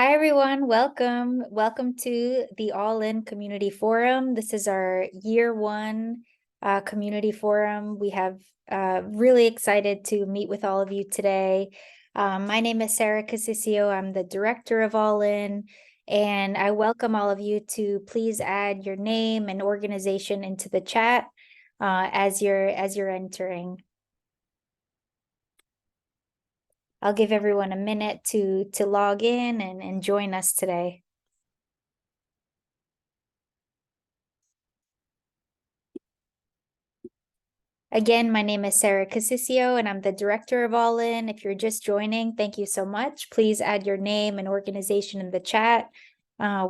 Hi, everyone. Welcome. Welcome to the All In Community Forum. This is our year one community forum. We have really excited to meet with all of you today. My name is Sarah Casisio. I'm the director of All In, and I welcome all of you to please add your name and organization into the chat as you're entering. I'll give everyone a minute to log in and join us today. Again, my name is Sarah Casisio, and I'm the director of All In. If you're just joining, thank you so much. Please add your name and organization in the chat.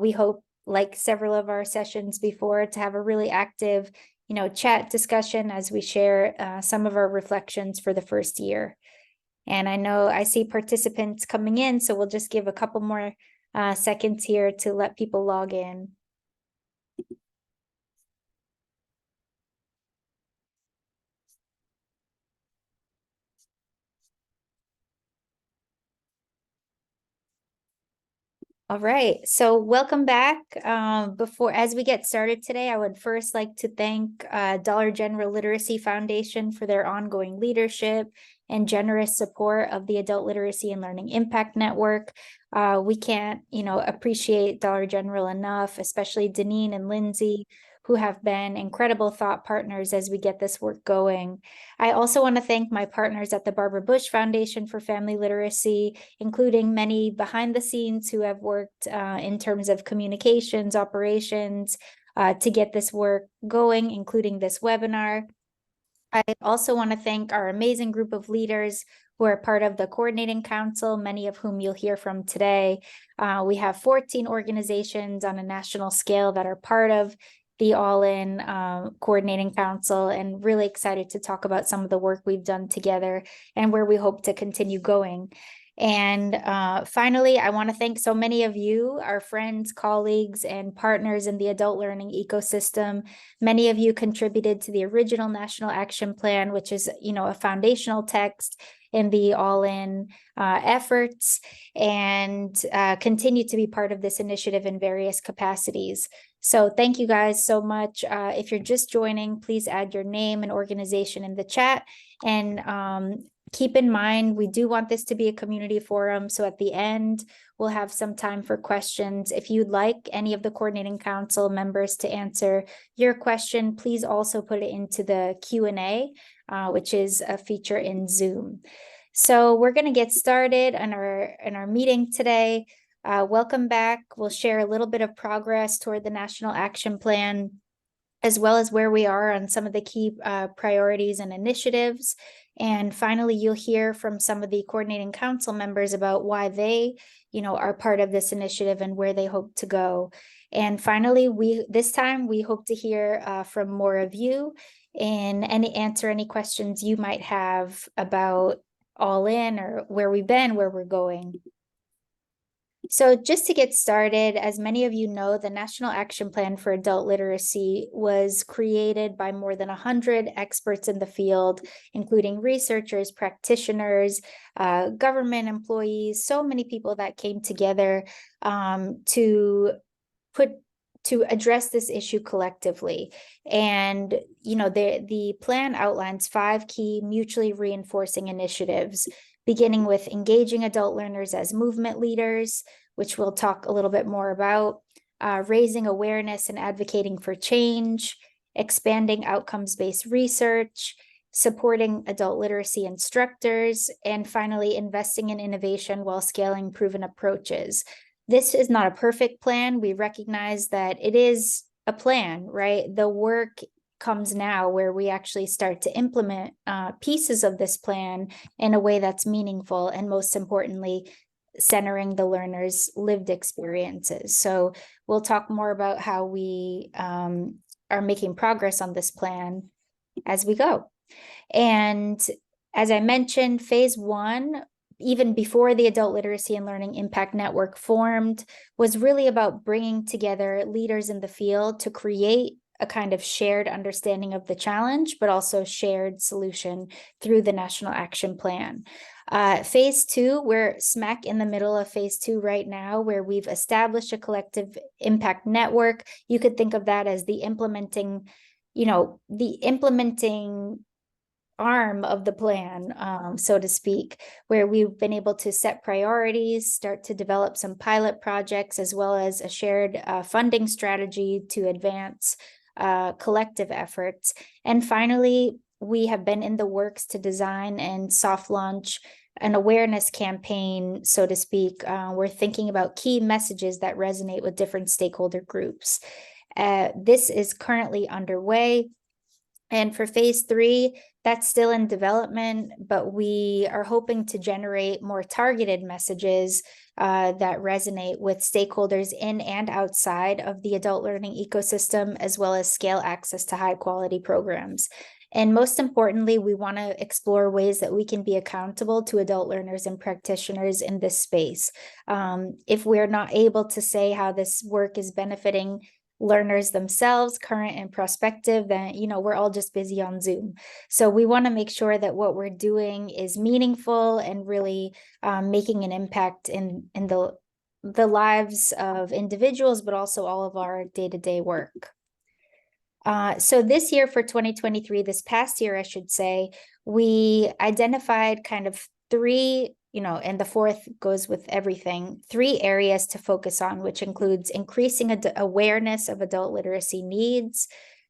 We hope, like several of our sessions before, to have a really active, chat discussion as we share some of our reflections for the first year. And I know I see participants coming in, so we'll just give a couple more seconds here to let people log in. All right, so welcome back. As we get started today, I would first like to thank Dollar General Literacy Foundation for their ongoing leadership and generous support of the Adult Literacy and Learning Impact Network. We can't, appreciate Dollar General enough, especially Deneen and Lindsay, who have been incredible thought partners as we get this work going. I also want to thank my partners at the Barbara Bush Foundation for Family Literacy, including many behind the scenes who have worked in terms of communications, operations, to get this work going, including this webinar. I also want to thank our amazing group of leaders who are part of the Coordinating Council, many of whom you'll hear from today. We have 14 organizations on a national scale that are part of the All In Coordinating Council, and really excited to talk about some of the work we've done together and where we hope to continue going. And finally, I want to thank so many of you, our friends, colleagues, and partners in the adult learning ecosystem. Many of you contributed to the original National Action Plan, which is, a foundational text in the All-In efforts, and continue to be part of this initiative in various capacities. So thank you guys so much. If you're just joining, please add your name and organization in the chat. And keep in mind, we do want this to be a community forum. So at the end, we'll have some time for questions. If you'd like any of the Coordinating Council members to answer your question, please also put it into the Q&A, which is a feature in Zoom. So we're going to get started in our meeting today. Welcome back. We'll share a little bit of progress toward the National Action Plan, as well as where we are on some of the key priorities and initiatives. And finally, you'll hear from some of the Coordinating Council members about why they, are part of this initiative and where they hope to go. And finally, this time we hope to hear from more of you and answer any questions you might have about All In, or where we've been, where we're going. So just to get started, as many of you know, the National Action Plan for Adult Literacy was created by more than 100 experts in the field, including researchers, practitioners, government employees, so many people that came together to address this issue collectively. And, the plan outlines 5 key mutually reinforcing initiatives, beginning with engaging adult learners as movement leaders, which we'll talk a little bit more about, raising awareness and advocating for change, expanding outcomes-based research, supporting adult literacy instructors, and finally, investing in innovation while scaling proven approaches. This is not a perfect plan. We recognize that it is a plan, right? The work comes now where we actually start to implement pieces of this plan in a way that's meaningful, and most importantly, centering the learner's lived experiences. So we'll talk more about how we are making progress on this plan as we go. And as I mentioned, phase 1, even before the Adult Literacy and Learning Impact Network formed, was really about bringing together leaders in the field to create a kind of shared understanding of the challenge, but also shared solution through the National Action Plan. Phase 2, we're smack in the middle of phase 2 right now, where we've established a collective impact network. You could think of that as the implementing arm of the plan, so to speak, where we've been able to set priorities, start to develop some pilot projects, as well as a shared funding strategy to advance collective efforts. And finally, we have been in the works to design and soft launch an awareness campaign, so to speak. We're thinking about key messages that resonate with different stakeholder groups. This is currently underway. And for phase 3, that's still in development, but we are hoping to generate more targeted messages that resonate with stakeholders in and outside of the adult learning ecosystem, as well as scale access to high quality programs. And most importantly, we want to explore ways that we can be accountable to adult learners and practitioners in this space. If we're not able to say how this work is benefiting learners themselves, current and prospective, then we're all just busy on Zoom. So we want to make sure that what we're doing is meaningful and really making an impact in the lives of individuals, but also all of our day-to-day work. So this year for 2023, this past year, I should say, we identified kind of 3, and the 4th goes with everything, 3 areas to focus on, which includes increasing awareness of adult literacy needs.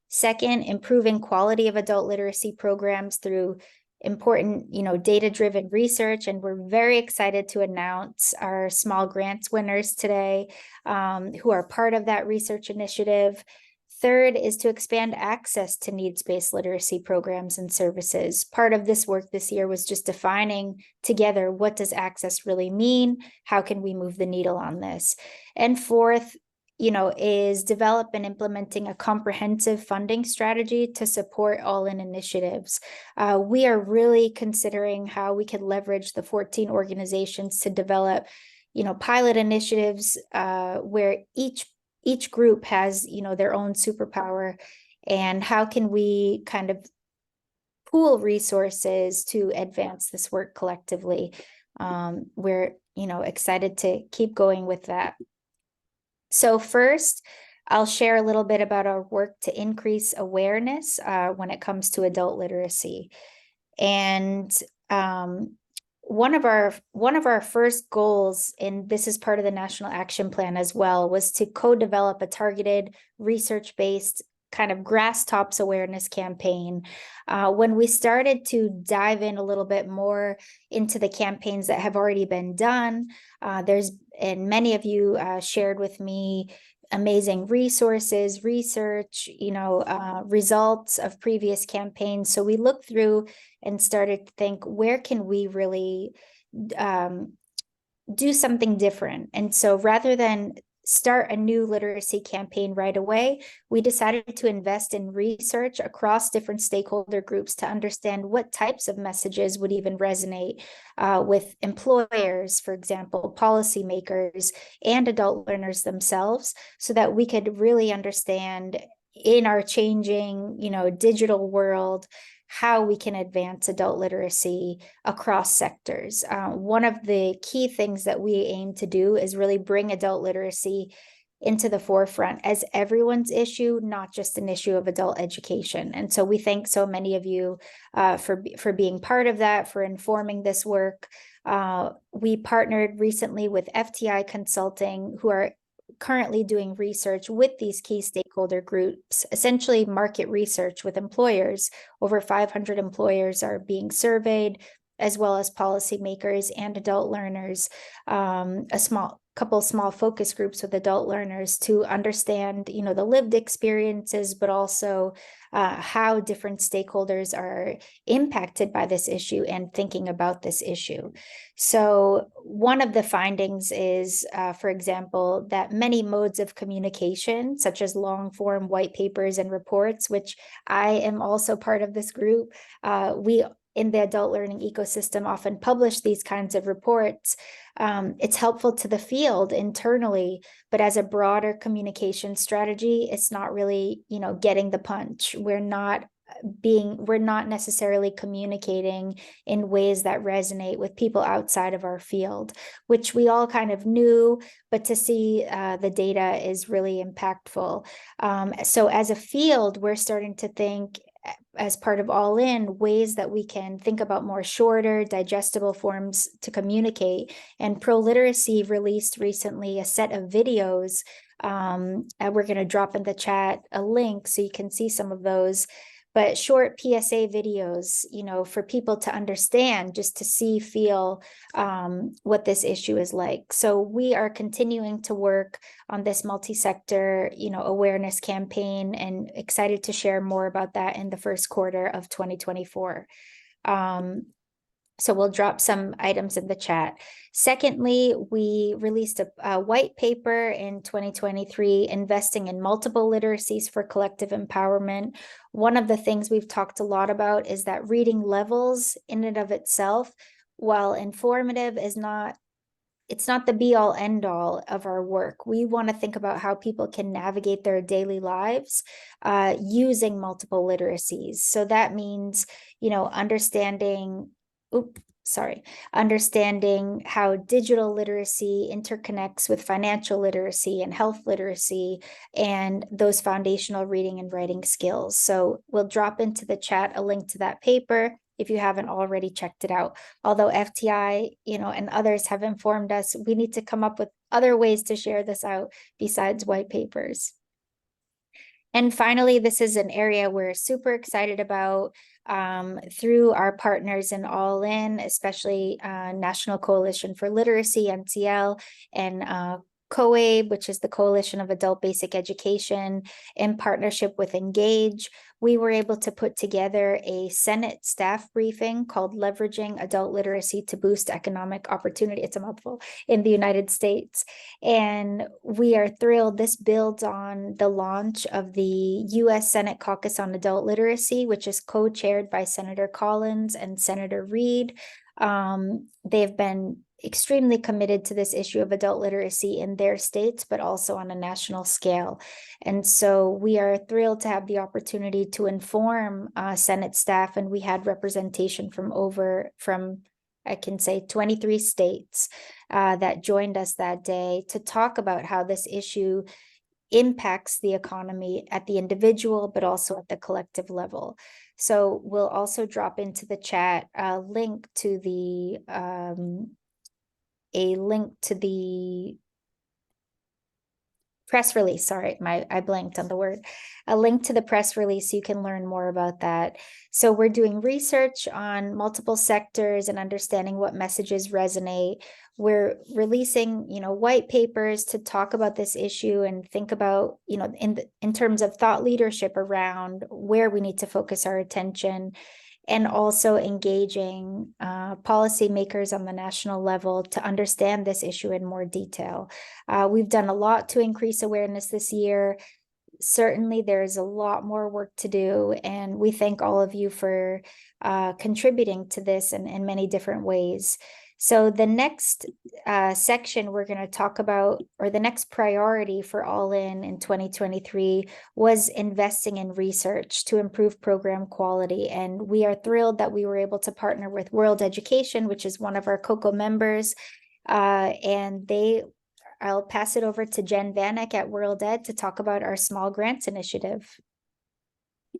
Second, improving quality of adult literacy programs through important, data-driven research. And we're very excited to announce our small grants winners today, who are part of that research initiative. Third is to expand access to needs-based literacy programs and services. Part of this work this year was just defining together, what does access really mean? How can we move the needle on this? And fourth, is develop and implementing a comprehensive funding strategy to support all-in initiatives. We are really considering how we can leverage the 14 organizations to develop, pilot initiatives where each group has, their own superpower, and how can we kind of pool resources to advance this work collectively. We're, excited to keep going with that. So first, I'll share a little bit about our work to increase awareness when it comes to adult literacy. And one of our first goals, and this is part of the National Action Plan as well, was to co-develop a targeted research-based kind of grass tops awareness campaign. When we started to dive in a little bit more into the campaigns that have already been done, and many of you shared with me amazing resources, research, results of previous campaigns. So we looked through and started to think, where can we really do something different? And so rather than start a new literacy campaign right away, we decided to invest in research across different stakeholder groups to understand what types of messages would even resonate with employers, for example, policymakers, and adult learners themselves, so that we could really understand in our changing, digital world, how we can advance adult literacy across sectors. One of the key things that we aim to do is really bring adult literacy into the forefront as everyone's issue, not just an issue of adult education. And so we thank so many of you for being part of that, for informing this work. We partnered recently with FTI Consulting, who are currently doing research with these key stakeholder groups, essentially market research with employers. Over 500 employers are being surveyed, as well as policymakers and adult learners, couple small focus groups with adult learners to understand, the lived experiences, but also how different stakeholders are impacted by this issue and thinking about this issue. So one of the findings is, for example, that many modes of communication, such as long form white papers and reports, which I am also part of this group, we in the adult learning ecosystem often publish these kinds of reports. It's helpful to the field internally, but as a broader communication strategy, it's not really, getting the punch. We're not necessarily communicating in ways that resonate with people outside of our field, which we all kind of knew, but to see the data is really impactful. So as a field, we're starting to think, as part of All In, ways that we can think about more shorter, digestible forms to communicate. And Pro Literacy released recently a set of videos. And we're going to drop in the chat a link so you can see some of those, but short PSA videos, for people to understand, just to see, feel what this issue is like. So we are continuing to work on this multi-sector, awareness campaign, and excited to share more about that in the first quarter of 2024. So we'll drop some items in the chat. Secondly, we released a white paper in 2023, investing in multiple literacies for collective empowerment. One of the things we've talked a lot about is that reading levels in and of itself, while informative, it's not the be all end all of our work. We want to think about how people can navigate their daily lives using multiple literacies. So that means, understanding how digital literacy interconnects with financial literacy and health literacy and those foundational reading and writing skills. So we'll drop into the chat a link to that paper if you haven't already checked it out. Although FTI, and others have informed us, we need to come up with other ways to share this out besides white papers. And finally, this is an area we're super excited about through our partners in All In, especially National Coalition for Literacy, NCL, and COABE, which is the Coalition of Adult Basic Education, in partnership with Engage. We were able to put together a Senate staff briefing called Leveraging Adult Literacy to Boost Economic Opportunity. It's a mouthful, in the United States. And we are thrilled. This builds on the launch of the U.S. Senate Caucus on Adult Literacy, which is co-chaired by Senator Collins and Senator Reid. They've been extremely committed to this issue of adult literacy in their states, but also on a national scale. And so we are thrilled to have the opportunity to inform Senate staff, and we had representation from I can say 23 states that joined us that day to talk about how this issue impacts the economy at the individual, but also at the collective level. So we'll also drop into the chat a link to the press release. Sorry, I blanked on the word. A link to the press release so you can learn more about that. So we're doing research on multiple sectors and understanding what messages resonate. We're releasing, white papers to talk about this issue and think about, in terms of thought leadership around where we need to focus our attention, and also engaging policymakers on the national level to understand this issue in more detail. We've done a lot to increase awareness this year. Certainly, there's a lot more work to do, and we thank all of you for contributing to this in many different ways. So the next section we're going to talk about, or the next priority for All In 2023, was investing in research to improve program quality. And we are thrilled that we were able to partner with World Education, which is one of our COCO members. I'll pass it over to Jen Vanek at World Ed to talk about our small grants initiative.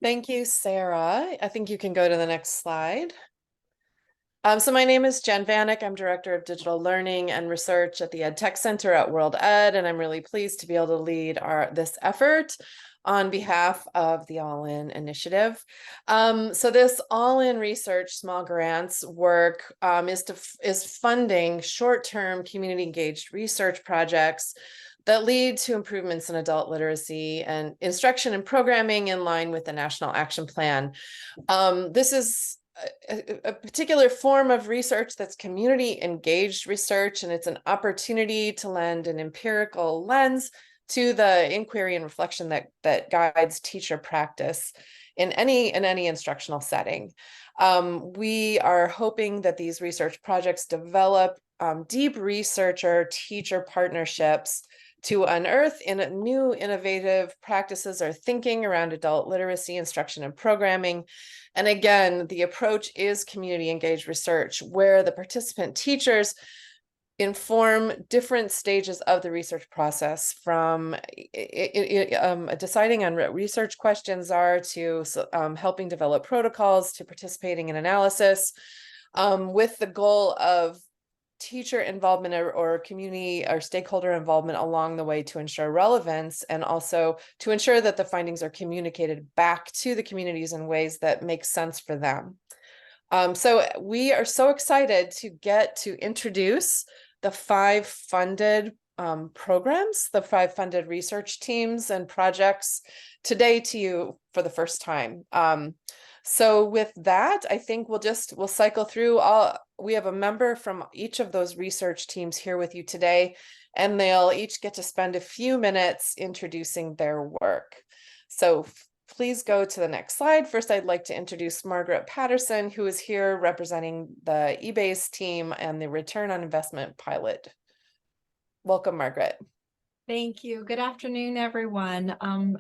Thank you, Sarah. I think you can go to the next slide. So my name is Jen Vanek. I'm Director of Digital Learning and Research at the EdTech Center at World Ed, and I'm really pleased to be able to lead this effort on behalf of the All In initiative. So this All In research small grants work is funding short-term community engaged research projects that lead to improvements in adult literacy and instruction and programming in line with the National Action Plan. This is a particular form of research that's community engaged research, and it's an opportunity to lend an empirical lens to the inquiry and reflection that guides teacher practice in any instructional setting. We are hoping that these research projects develop deep researcher-teacher partnerships to unearth new innovative practices or thinking around adult literacy instruction and programming. And again, the approach is community engaged research, where the participant teachers inform different stages of the research process, from deciding on what research questions are, to helping develop protocols, to participating in analysis, with the goal of teacher involvement or community or stakeholder involvement along the way to ensure relevance, and also to ensure that the findings are communicated back to the communities in ways that make sense for them. So we are so excited to get to introduce the 5 funded programs, the 5 funded research teams and projects today to you for the first time. So with that, I think we'll cycle through we have a member from each of those research teams here with you today, and they'll each get to spend a few minutes introducing their work. So please go to the next slide. First, I'd like to introduce Margaret Patterson, who is here representing the eBase team and the return on investment pilot. Welcome, Margaret. Thank you. Good afternoon, everyone.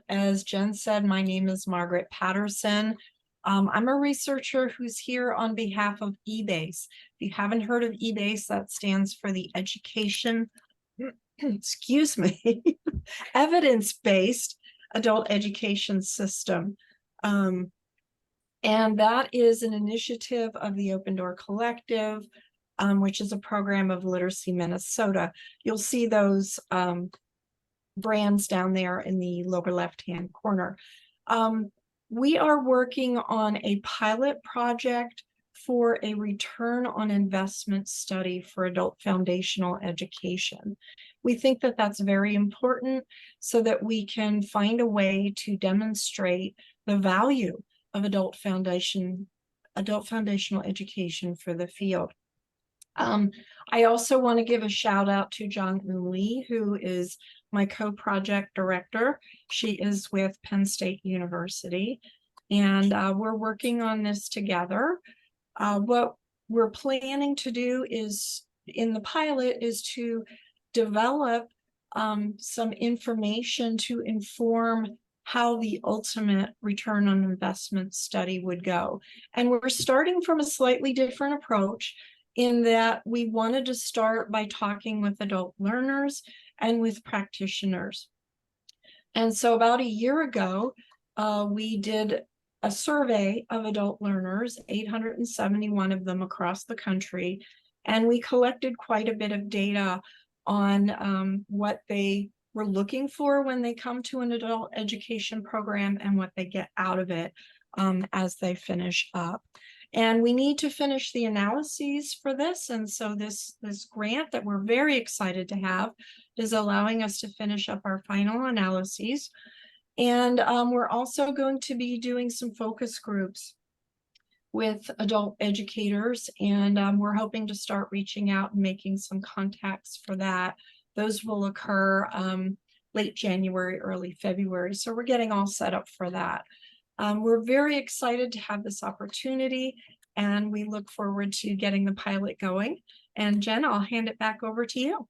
As Jen said, my name is Margaret Patterson. I'm a researcher who's here on behalf of eBase. If you haven't heard of eBase, that stands for the Education, excuse me, Evidence-Based Adult Education System. And that is an initiative of the Open Door Collective, which is a program of Literacy Minnesota. You'll see those brands down there in the lower left-hand corner. We are working on a pilot project for a return on investment study for adult foundational education. We think that that's very important so that we can find a way to demonstrate the value of adult foundational education for the field. I also want to give a shout out to Jong-Eun Lee, who is my co-project director. She is with Penn State University, and we're working on this together. What we're planning to do is, in the pilot, is to develop some information to inform how the ultimate return on investment study would go. And we're starting from a slightly different approach, in that we wanted to start by talking with adult learners and with practitioners. And so about a year ago, we did a survey of adult learners, 871 of them across the country, and we collected quite a bit of data on what they were looking for when they come to an adult education program and what they get out of it as they finish up. And we need to finish the analyses for this. And so this grant that we're very excited to have is allowing us to finish up our final analyses. And we're also going to be doing some focus groups with adult educators. And we're hoping to start reaching out and making some contacts for that. Those will occur late January, early February. So we're getting all set up for that. We're very excited to have this opportunity, and we look forward to getting the pilot going. And Jen, I'll hand it back over to you.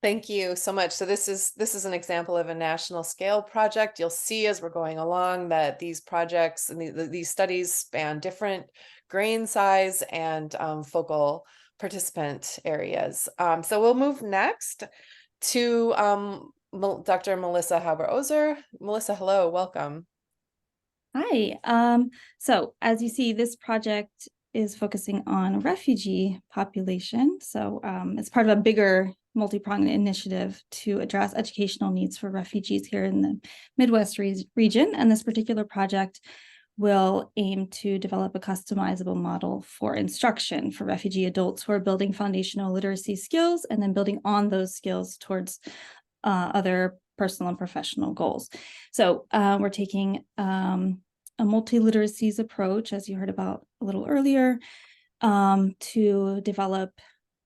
Thank you so much. So this is an example of a national scale project. You'll see as we're going along that these projects and these studies span different grain size and focal participant areas. So we'll move next to Dr. Melissa Haber-Ozer. Melissa, hello, welcome. Hi. So as you see, this project is focusing on a refugee population. So it's part of a bigger multi-pronged initiative to address educational needs for refugees here in the Midwest region. And this particular project will aim to develop a customizable model for instruction for refugee adults who are building foundational literacy skills and then building on those skills towards other personal and professional goals. So we're taking a multi-literacies approach, as you heard about a little earlier, to develop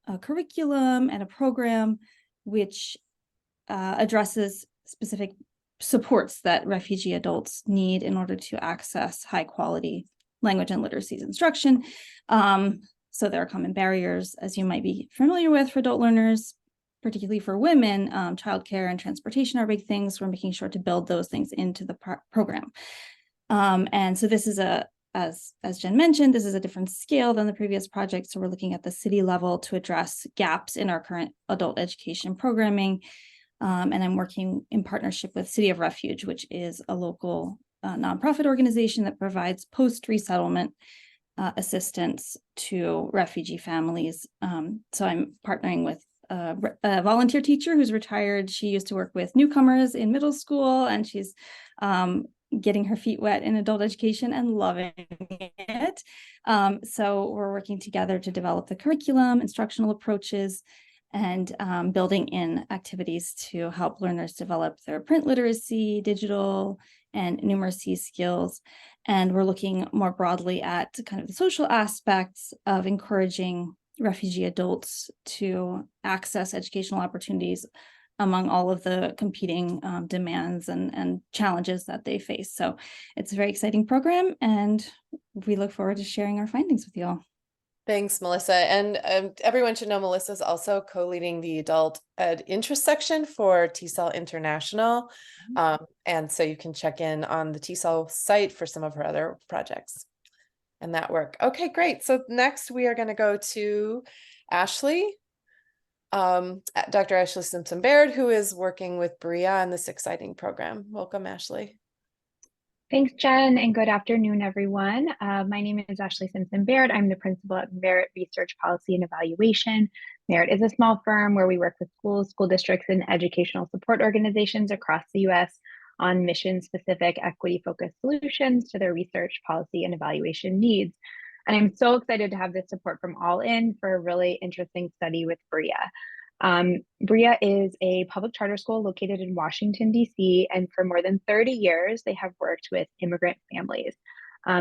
a curriculum and a program which addresses specific supports that refugee adults need in order to access high quality language and literacies instruction. So there are common barriers, as you might be familiar with, for adult learners, particularly for women. Childcare and transportation are big things. We're making sure to build those things into the program. And so this is as Jen mentioned, this is a different scale than the previous project. So we're looking at the city level to address gaps in our current adult education programming. And I'm working in partnership with City of Refuge, which is a local nonprofit organization that provides post-resettlement assistance to refugee families. So I'm partnering with a volunteer teacher who's retired. She used to work with newcomers in middle school, and she's getting her feet wet in adult education and loving it. So we're working together to develop the curriculum, instructional approaches, and building in activities to help learners develop their print literacy, digital, and numeracy skills. And we're looking more broadly at kind of the social aspects of encouraging refugee adults to access educational opportunities among all of the competing demands and challenges that they face. So it's a very exciting program, and we look forward to sharing our findings with you all. Thanks, Melissa. And everyone should know Melissa's also co-leading the adult ed interest section for TESOL International. And so you can check in on the TESOL site for some of her other projects and that work. Okay, great. So next we are going to go to Ashley, Dr. Ashley Simpson-Baird, who is working with Berea in this exciting program. Welcome, Ashley. Thanks, Jen, and good afternoon, everyone. My name is Ashley Simpson-Baird. I'm the principal at Merit Research Policy and Evaluation. Merit is a small firm where we work with schools, school districts, and educational support organizations across the U.S. on mission-specific, equity-focused solutions to their research, policy, and evaluation needs. And I'm so excited to have this support from All In for a really interesting study with Berea. Berea is a public charter school located in Washington, D.C., and for more than 30 years, they have worked with immigrant families.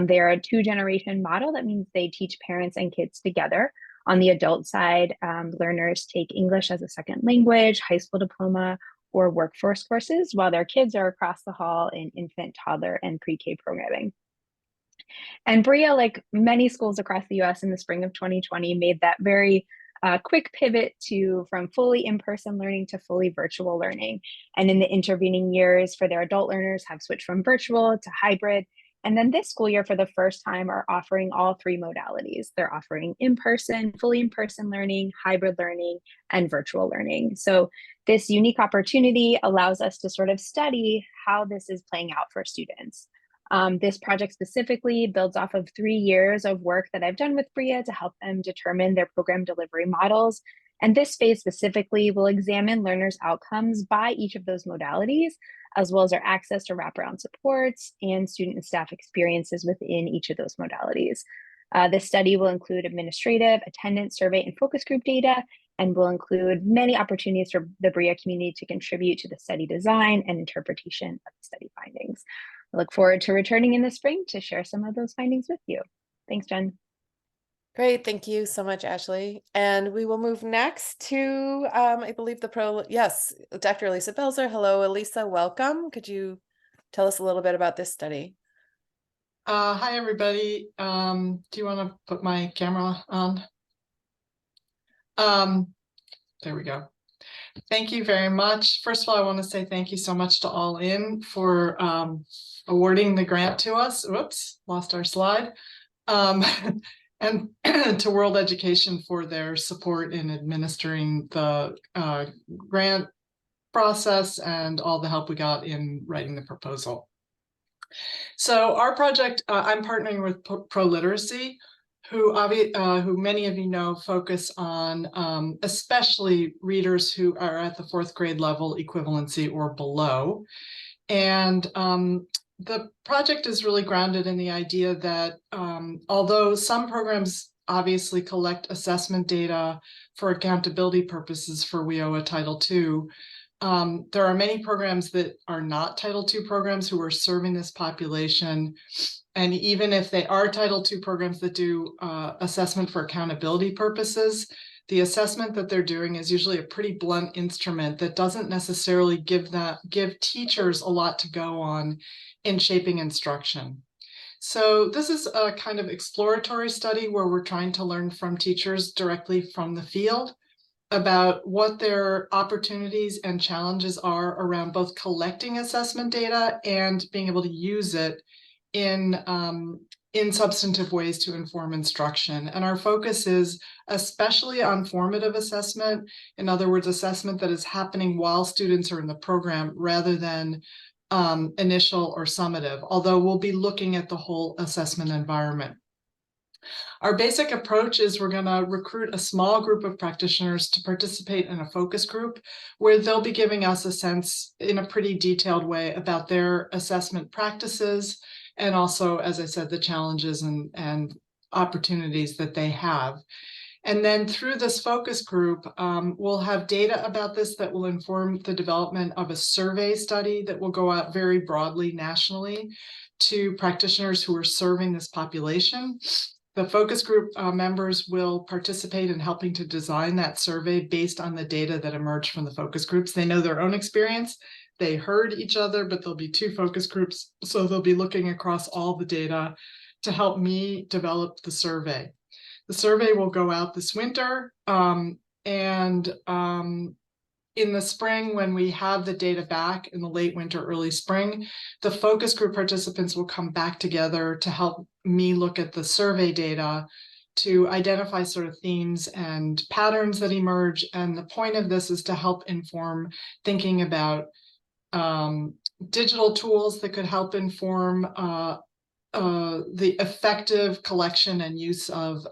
They are a two-generation model. That means they teach parents and kids together. On the adult side, learners take English as a second language, high school diploma, or workforce courses, while their kids are across the hall in infant, toddler, and pre-K programming. And Berea, like many schools across the U.S. in the spring of 2020, made that very quick pivot from fully in-person learning to fully virtual learning. And in the intervening years for their adult learners have switched from virtual to hybrid. And then this school year, for the first time, are offering all three modalities. They're offering in-person, fully in-person learning, hybrid learning, and virtual learning. So this unique opportunity allows us to sort of study how this is playing out for students. This project specifically builds off of 3 years of work that I've done with Berea to help them determine their program delivery models. And this phase specifically will examine learners' outcomes by each of those modalities, as well as their access to wraparound supports and student and staff experiences within each of those modalities. This study will include administrative, attendance, survey, and focus group data, and will include many opportunities for the Berea community to contribute to the study design and interpretation of the study findings. I look forward to returning in the spring to share some of those findings with you. Thanks, Jen. Great. Thank you so much, Ashley. And we will move next to, I believe yes, Dr. Elisa Belzer. Hello, Elisa, welcome. Could you tell us a little bit about this study? Hi, everybody. Do you want to put my camera on? There we go. Thank you very much. First of all, I want to say thank you so much to All In for awarding the grant to us. Whoops, lost our slide. And to World Education for their support in administering the grant process and all the help we got in writing the proposal. So our project, I'm partnering with ProLiteracy, who many of you know focus on especially readers who are at the 4th grade level equivalency or below. And the project is really grounded in the idea that although some programs obviously collect assessment data for accountability purposes for WIOA Title II, there are many programs that are not Title II programs who are serving this population. And even if they are Title II programs that do assessment for accountability purposes, the assessment that they're doing is usually a pretty blunt instrument that doesn't necessarily give teachers a lot to go on in shaping instruction. So this is a kind of exploratory study where we're trying to learn from teachers directly from the field about what their opportunities and challenges are around both collecting assessment data and being able to use it in substantive ways to inform instruction. And our focus is especially on formative assessment. In other words, assessment that is happening while students are in the program rather than initial or summative, although we'll be looking at the whole assessment environment. Our basic approach is we're going to recruit a small group of practitioners to participate in a focus group where they'll be giving us a sense in a pretty detailed way about their assessment practices and also, as I said, the challenges and opportunities that they have. And then through this focus group, we'll have data about this that will inform the development of a survey study that will go out very broadly nationally to practitioners who are serving this population. The focus group members will participate in helping to design that survey based on the data that emerge from the focus groups. They know their own experience. They heard each other, but there'll be 2 focus groups. So they'll be looking across all the data to help me develop the survey. The survey will go out this winter, in the spring, when we have the data back in the late winter, early spring, the focus group participants will come back together to help me look at the survey data to identify sort of themes and patterns that emerge. And the point of this is to help inform thinking about digital tools that could help inform the effective collection and use of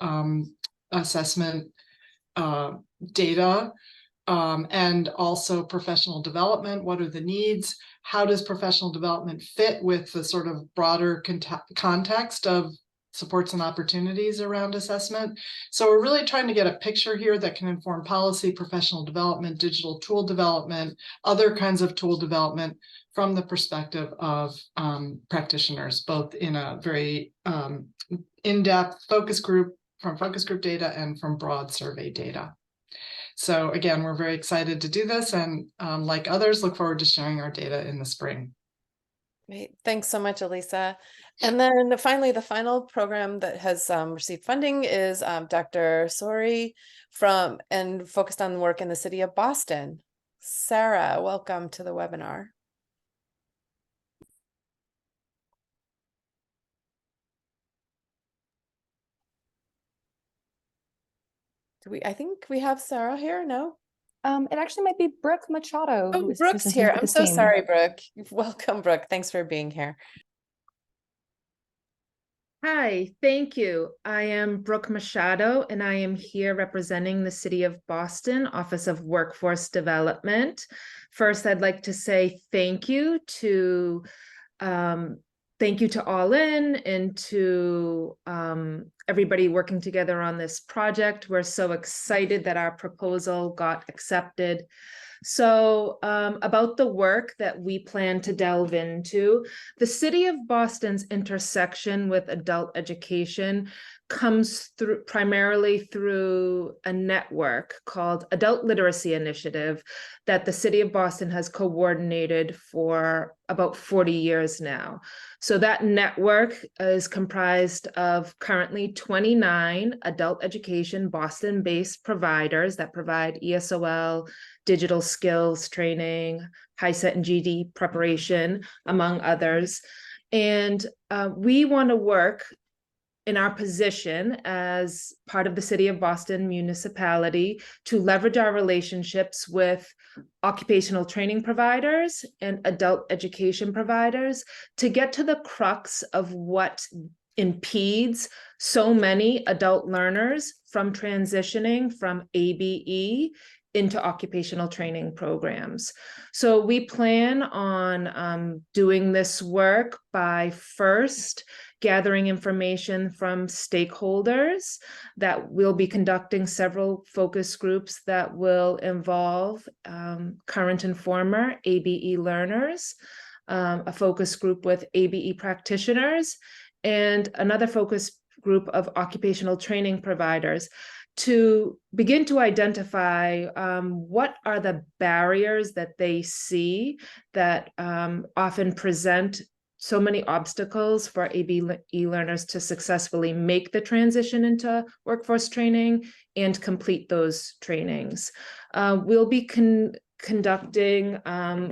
assessment data. And also professional development. What are the needs? How does professional development fit with the sort of broader context of supports and opportunities around assessment? So we're really trying to get a picture here that can inform policy, professional development, digital tool development, other kinds of tool development from the perspective of practitioners, both in a very in-depth focus group, from focus group data and from broad survey data. So again, we're very excited to do this, and like others, look forward to sharing our data in the spring. Great. Thanks so much, Elisa. And then finally, the final program that has received funding is Dr. Sori and focused on work in the city of Boston. Sarah, welcome to the webinar. I think we have Sarah here, no? It actually might be Brooke Machado. Oh, Brooke's here. I'm so sorry, Brooke. Welcome, Brooke. Thanks for being here. Hi, thank you. I am Brooke Machado, and I am here representing the City of Boston Office of Workforce Development. First, I'd like to say thank you to All In and to everybody working together on this project. We're so excited that our proposal got accepted. So about the work that we plan to delve into, the City of Boston's intersection with adult education comes through primarily through a network called Adult Literacy Initiative that the City of Boston has coordinated for about 40 years now. So that network is comprised of currently 29 adult education Boston-based providers that provide ESOL, digital skills training, HiSET and GED preparation, among others. And we want to work in our position as part of the City of Boston municipality to leverage our relationships with occupational training providers and adult education providers to get to the crux of what impedes so many adult learners from transitioning from ABE into occupational training programs. So we plan on doing this work by first gathering information from stakeholders, that we'll be conducting several focus groups that will involve current and former ABE learners, a focus group with ABE practitioners, and another focus group of occupational training providers to begin to identify what are the barriers that they see that often present so many obstacles for AB e-learners to successfully make the transition into workforce training and complete those trainings. We'll be conducting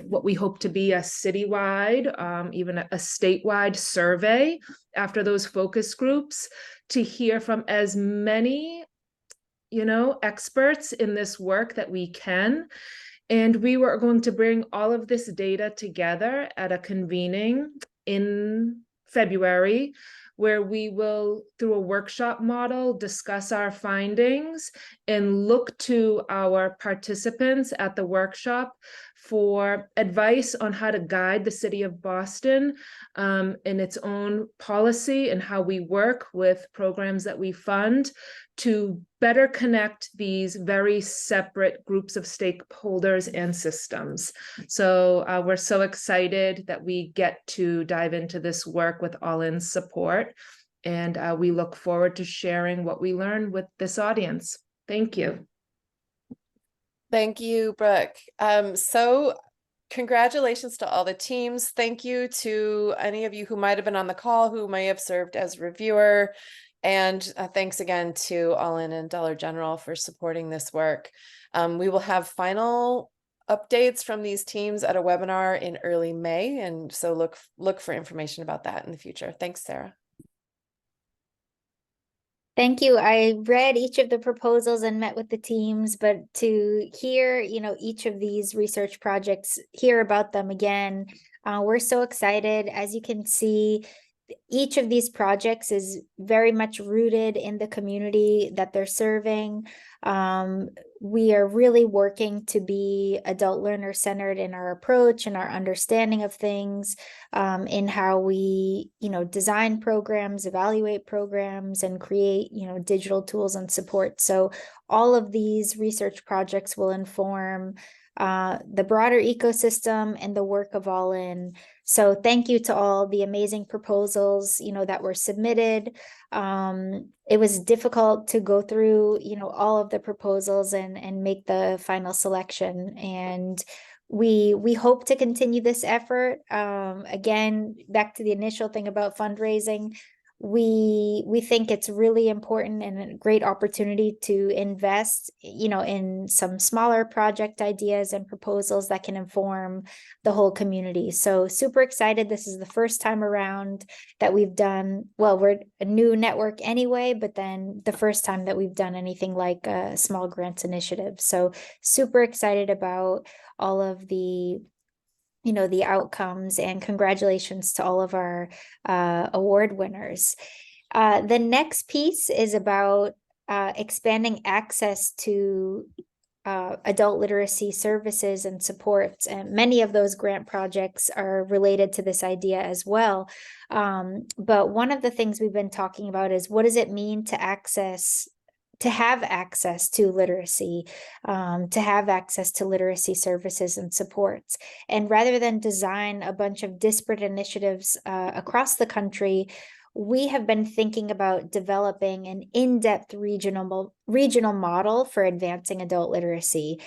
what we hope to be a citywide, even a statewide survey after those focus groups to hear from as many, experts in this work that we can. And we were going to bring all of this data together at a convening in February, where we will, through a workshop model, discuss our findings and look to our participants at the workshop for advice on how to guide the city of Boston in its own policy and how we work with programs that we fund to better connect these very separate groups of stakeholders and systems. So we're so excited that we get to dive into this work with All-In's support. And we look forward to sharing what we learned with this audience. Thank you. Thank you, Brooke. So congratulations to all the teams. Thank you to any of you who might have been on the call, who may have served as reviewer. And thanks again to All-In and Dollar General for supporting this work. We will have final updates from these teams at a webinar in early May. And so look for information about that in the future. Thanks, Sarah. Thank you. I read each of the proposals and met with the teams, but to hear, each of these research projects, hear about them again, we're so excited. As you can see, each of these projects is very much rooted in the community that they're serving. We are really working to be adult learner centered in our approach and our understanding of things, in how we, design programs, evaluate programs, and create, digital tools and support. So all of these research projects will inform the broader ecosystem and the work of All-In. So thank you to all the amazing proposals, that were submitted. It was difficult to go through, all of the proposals and make the final selection. And we hope to continue this effort. Again, back to the initial thing about fundraising, we think it's really important and a great opportunity to invest, in some smaller project ideas and proposals that can inform the whole community. So super excited. This is the first time around that we've done, well, we're a new network anyway, but then the first time that we've done anything like a small grants initiative. So super excited about all of the the outcomes, and congratulations to all of our award winners. The next piece is about expanding access to adult literacy services and supports, and many of those grant projects are related to this idea as well. But one of the things we've been talking about is, what does it mean to have access to literacy, to have access to literacy services and supports. And rather than design a bunch of disparate initiatives across the country, we have been thinking about developing an in-depth regional model for advancing adult literacy.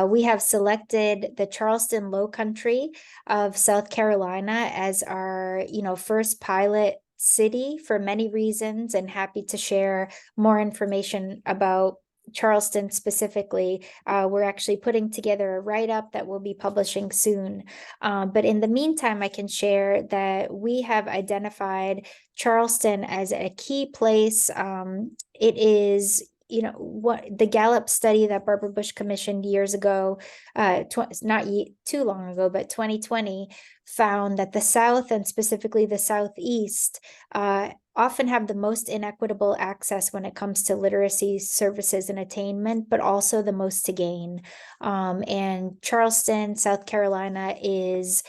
We have selected the Charleston Lowcountry of South Carolina as our, first pilot city for many reasons, and happy to share more information about Charleston specifically. We're actually putting together a write-up that we'll be publishing soon. But in the meantime, I can share that we have identified Charleston as a key place. It is, what the Gallup study that Barbara Bush commissioned years ago, not too long ago, but 2020, found that the South, and specifically the Southeast, often have the most inequitable access when it comes to literacy services and attainment, but also the most to gain. And Charleston, South Carolina is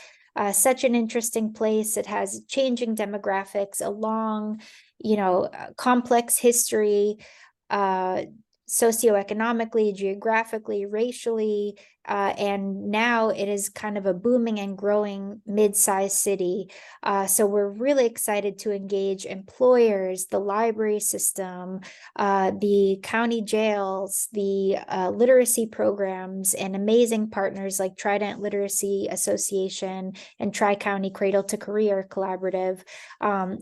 such an interesting place. It has changing demographics, a long, complex history, socioeconomically, geographically, racially, and now it is kind of a booming and growing mid-sized city. So we're really excited to engage employers, the library system, the county jails, the literacy programs, and amazing partners like Trident Literacy Association and Tri-County Cradle to Career Collaborative,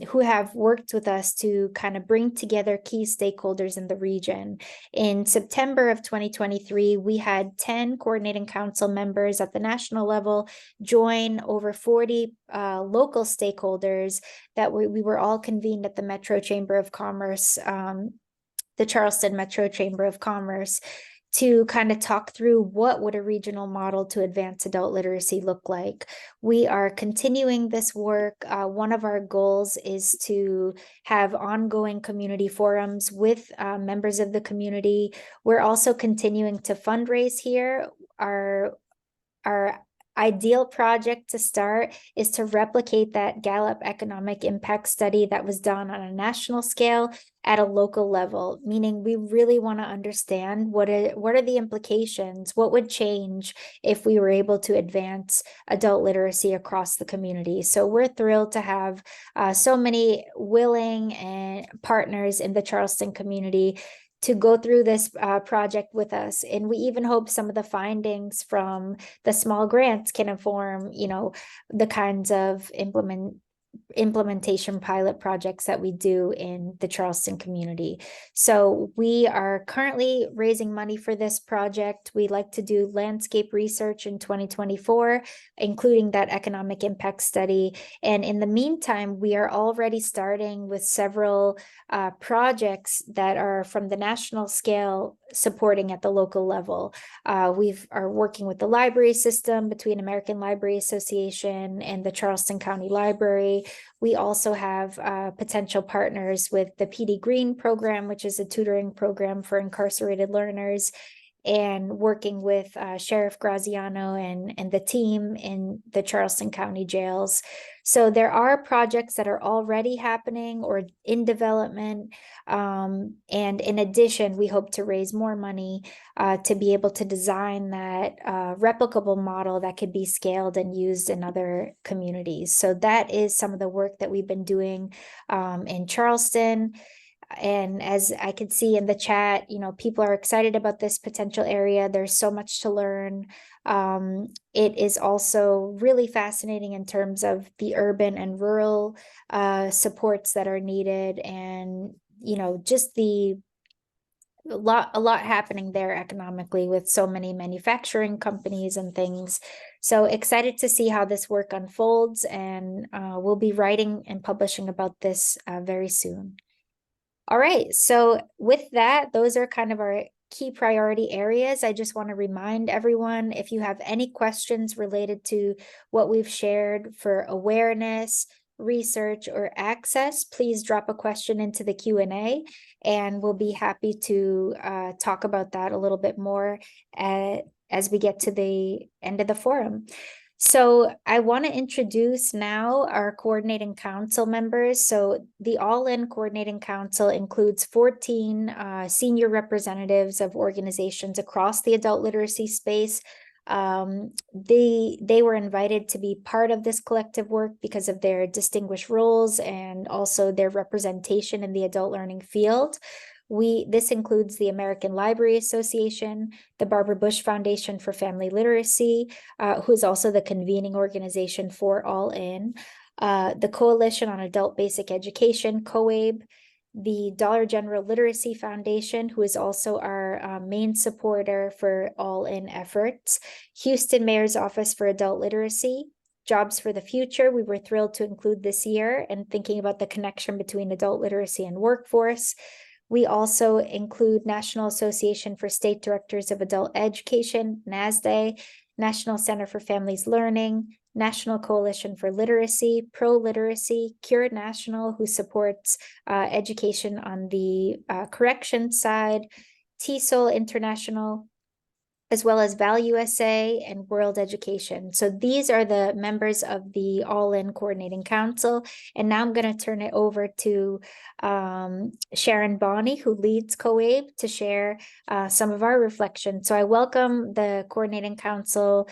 who have worked with us to kind of bring together key stakeholders in the region. In September of 2023, we had 10 coordinating council members at the national level join over 40 local stakeholders that we were all convened at the Metro Chamber of Commerce, the Charleston Metro Chamber of Commerce, to kind of talk through what would a regional model to advance adult literacy look like. We are continuing this work. One of our goals is to have ongoing community forums with members of the community. We're also continuing to fundraise here. Our ideal project to start is to replicate that Gallup economic impact study that was done on a national scale at a local level, meaning we really want to understand what are the implications, what would change if we were able to advance adult literacy across the community. So we're thrilled to have so many willing and partners in the Charleston community to go through this project with us. And we even hope some of the findings from the small grants can inform, the kinds of implementation pilot projects that we do in the Charleston community. So we are currently raising money for this project. We like to do landscape research in 2024, including that economic impact study. And in the meantime, we are already starting with several projects that are from the national scale supporting at the local level. We are working with the library system between American Library Association and the Charleston County Library. We also have potential partners with the PD Green program, which is a tutoring program for incarcerated learners, and working with Sheriff Graziano and the team in the Charleston County jails. So there are projects that are already happening or in development. And in addition, we hope to raise more money to be able to design that replicable model that could be scaled and used in other communities. So that is some of the work that we've been doing in Charleston. And as I could see in the chat, people are excited about this potential area. There's so much to learn. It is also really fascinating in terms of the urban and rural supports that are needed, and just a lot happening there economically with so many manufacturing companies and things. So excited to see how this work unfolds, and we'll be writing and publishing about this very soon. All right, so with that, those are kind of our key priority areas. I just want to remind everyone, if you have any questions related to what we've shared for awareness, research, or access, please drop a question into the Q&A, and we'll be happy to talk about that a little bit more as we get to the end of the forum. So I want to introduce now our coordinating council members. So the All-In Coordinating Council includes 14 senior representatives of organizations across the adult literacy space. They were invited to be part of this collective work because of their distinguished roles and also their representation in the adult learning field. This includes the American Library Association, the Barbara Bush Foundation for Family Literacy, who is also the convening organization for All-In, the Coalition on Adult Basic Education, COABE, the Dollar General Literacy Foundation, who is also our main supporter for All-In efforts, Houston Mayor's Office for Adult Literacy, Jobs for the Future, we were thrilled to include this year, and thinking about the connection between adult literacy and workforce. We also include National Association for State Directors of Adult Education, NASDA, National Center for Families Learning, National Coalition for Literacy, Pro Literacy, Cure National, who supports education on the corrections side, TESOL International, as well as Value SA and World Education. So these are the members of the All In Coordinating Council. And now I'm going to turn it over to Sharon Bonney, who leads COABE, to share some of our reflections. So I welcome the Coordinating Council,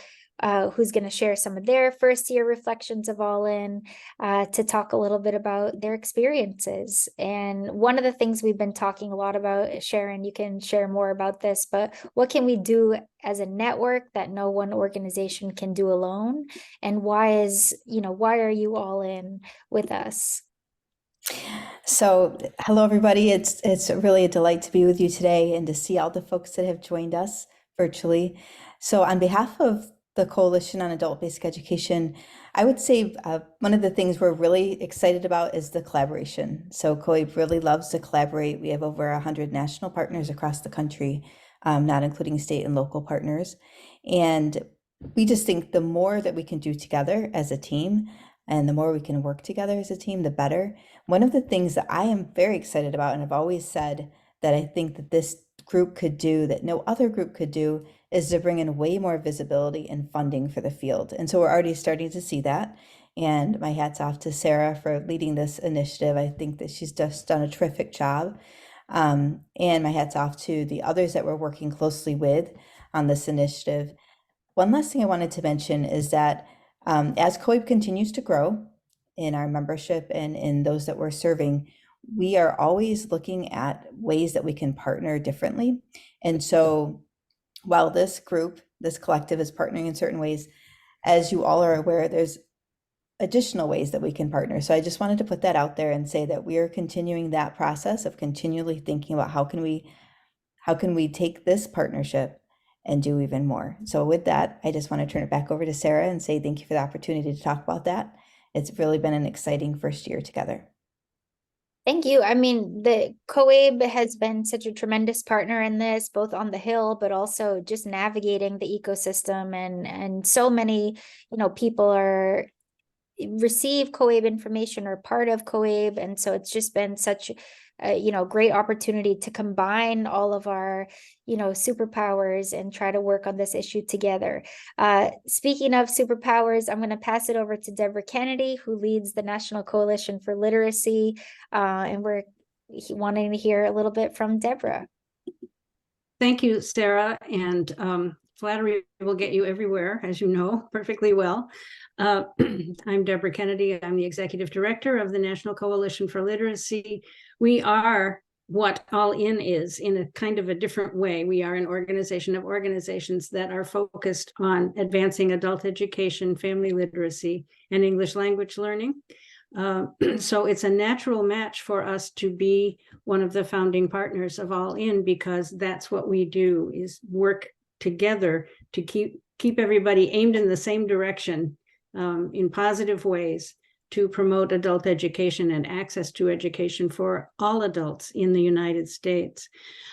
who's going to share some of their first year reflections of All In, to talk a little bit about their experiences. And one of the things we've been talking a lot about, Sharon, you can share more about this, but what can we do as a network that no one organization can do alone? And why are you all in with us? So, hello everybody. It's really a delight to be with you today and to see all the folks that have joined us virtually. So, on behalf of the Coalition on Adult Basic Education, I would say one of the things we're really excited about is the collaboration. So COABE really loves to collaborate. We have over 100 national partners across the country, not including state and local partners. And we just think the more that we can do together as a team and the more we can work together as a team, the better. One of the things that I am very excited about, and I've always said that I think that this group could do that no other group could do, is to bring in way more visibility and funding for the field. And so we're already starting to see that. And my hat's off to Sarah for leading this initiative. I think that she's just done a terrific job. And my hat's off to the others that we're working closely with on this initiative. One last thing I wanted to mention is that as COABE continues to grow in our membership and in those that we're serving, we are always looking at ways that we can partner differently. And so while this group, this collective is partnering in certain ways, as you all are aware, there's additional ways that we can partner. So I just wanted to put that out there and say that we are continuing that process of continually thinking about how can we take this partnership and do even more. So with that, I just want to turn it back over to Sarah and say thank you for the opportunity to talk about that. It's really been an exciting first year together. Thank you. I mean, the COABE has been such a tremendous partner in this, both on the Hill, but also just navigating the ecosystem, and so many, people receive COABE information or part of COABE. And so it's just been such a, great opportunity to combine all of our, superpowers and try to work on this issue together. Speaking of superpowers, I'm going to pass it over to Deborah Kennedy, who leads the National Coalition for Literacy. And we're wanting to hear a little bit from Deborah. Thank you, Sarah. And flattery will get you everywhere, as you know perfectly well. I'm Deborah Kennedy. I'm the Executive Director of the National Coalition for Literacy. We are what All In is in a kind of a different way. We are an organization of organizations that are focused on advancing adult education, family literacy, and English language learning. So it's a natural match for us to be one of the founding partners of All In, because that's what we do, is work together to keep everybody aimed in the same direction in positive ways to promote adult education and access to education for all adults in the United States.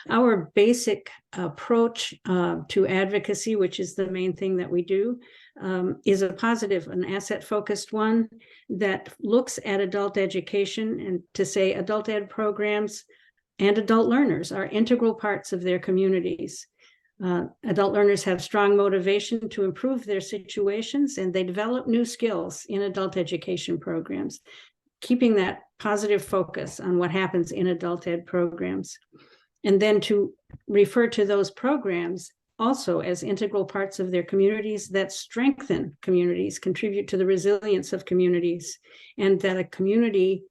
Our basic approach to advocacy, which is the main thing that we do, is a positive, an asset-focused one that looks at adult education and to say adult ed programs and adult learners are integral parts of their communities. Adult learners have strong motivation to improve their situations, and they develop new skills in adult education programs, keeping that positive focus on what happens in adult ed programs. And then to refer to those programs also as integral parts of their communities that strengthen communities, contribute to the resilience of communities, and that a community,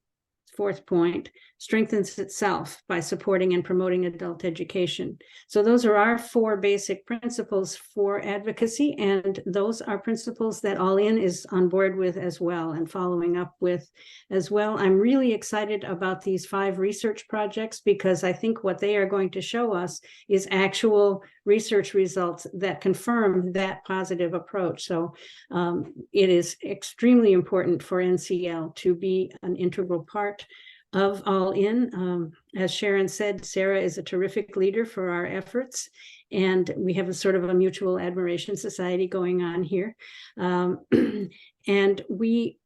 fourth point, strengthens itself by supporting and promoting adult education. So those are our four basic principles for advocacy, and those are principles that All In is on board with as well and following up with as well. I'm really excited about these 5 research projects because I think what they are going to show us is actual research results that confirm that positive approach. So it is extremely important for NCL to be an integral part of All In. As Sharon said, Sarah is a terrific leader for our efforts, and we have a sort of a mutual admiration society going on here. And we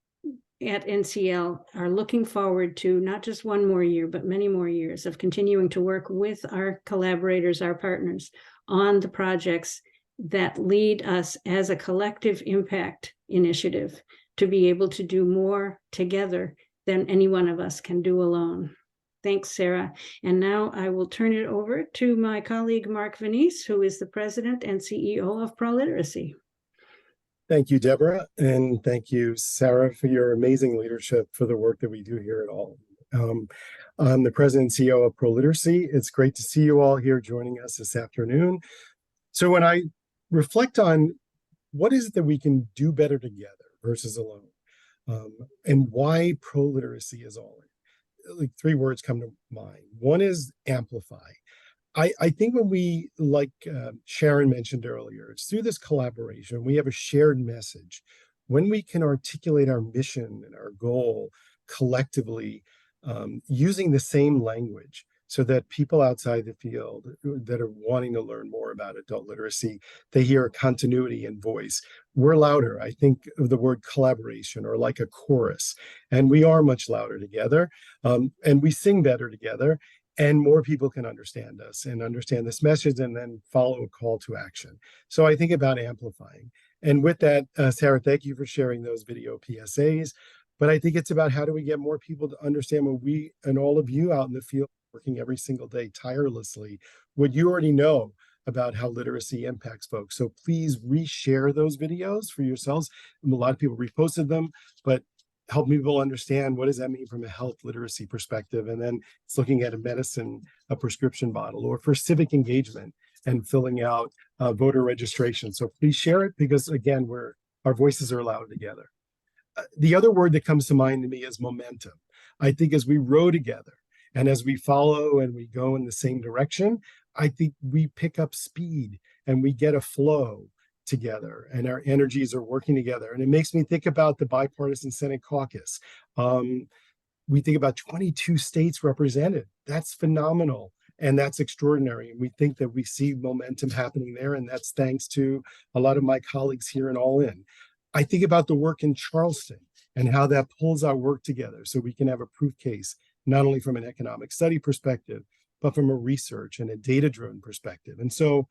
at NCL are looking forward to not just one more year, but many more years of continuing to work with our collaborators, our partners, on the projects that lead us as a collective impact initiative to be able to do more together than any one of us can do alone. Thanks, Sarah. And now I will turn it over to my colleague, Mark Venice, who is the president and CEO of ProLiteracy. Thank you, Deborah, and thank you, Sarah, for your amazing leadership for the work that we do here at all. I'm the president and CEO of ProLiteracy. It's great to see you all here joining us this afternoon. So when I reflect on what is it that we can do better together versus alone, and why ProLiteracy is all in, like 3 words come to mind. One is amplify. I think when we, like Sharon mentioned earlier, it's through this collaboration, we have a shared message. When we can articulate our mission and our goal collectively, using the same language, so that people outside the field that are wanting to learn more about adult literacy, they hear continuity and voice. We're louder. I think of the word collaboration, or like a chorus, and we are much louder together, and we sing better together, and more people can understand us and understand this message and then follow a call to action. So I think about amplifying. And with that, Sarah, thank you for sharing those video PSAs. But I think it's about how do we get more people to understand what we and all of you out in the field working every single day tirelessly, what you already know about how literacy impacts folks. So please reshare those videos for yourselves. A lot of people reposted them, but help people understand what does that mean from a health literacy perspective. And then it's looking at a medicine, a prescription bottle, or for civic engagement and filling out voter registration. So please share it, because again, our voices are loud together. The other word that comes to mind to me is momentum. I think as we row together and as we follow and we go in the same direction, I think we pick up speed and we get a flow together and our energies are working together. And it makes me think about the bipartisan Senate caucus. We think about 22 states represented. That's phenomenal. And that's extraordinary. And we think that we see momentum happening there. And that's thanks to a lot of my colleagues here in All In. I think about the work in Charleston and how that pulls our work together so we can have a proof case, not only from an economic study perspective, but from a research and a data-driven perspective. And so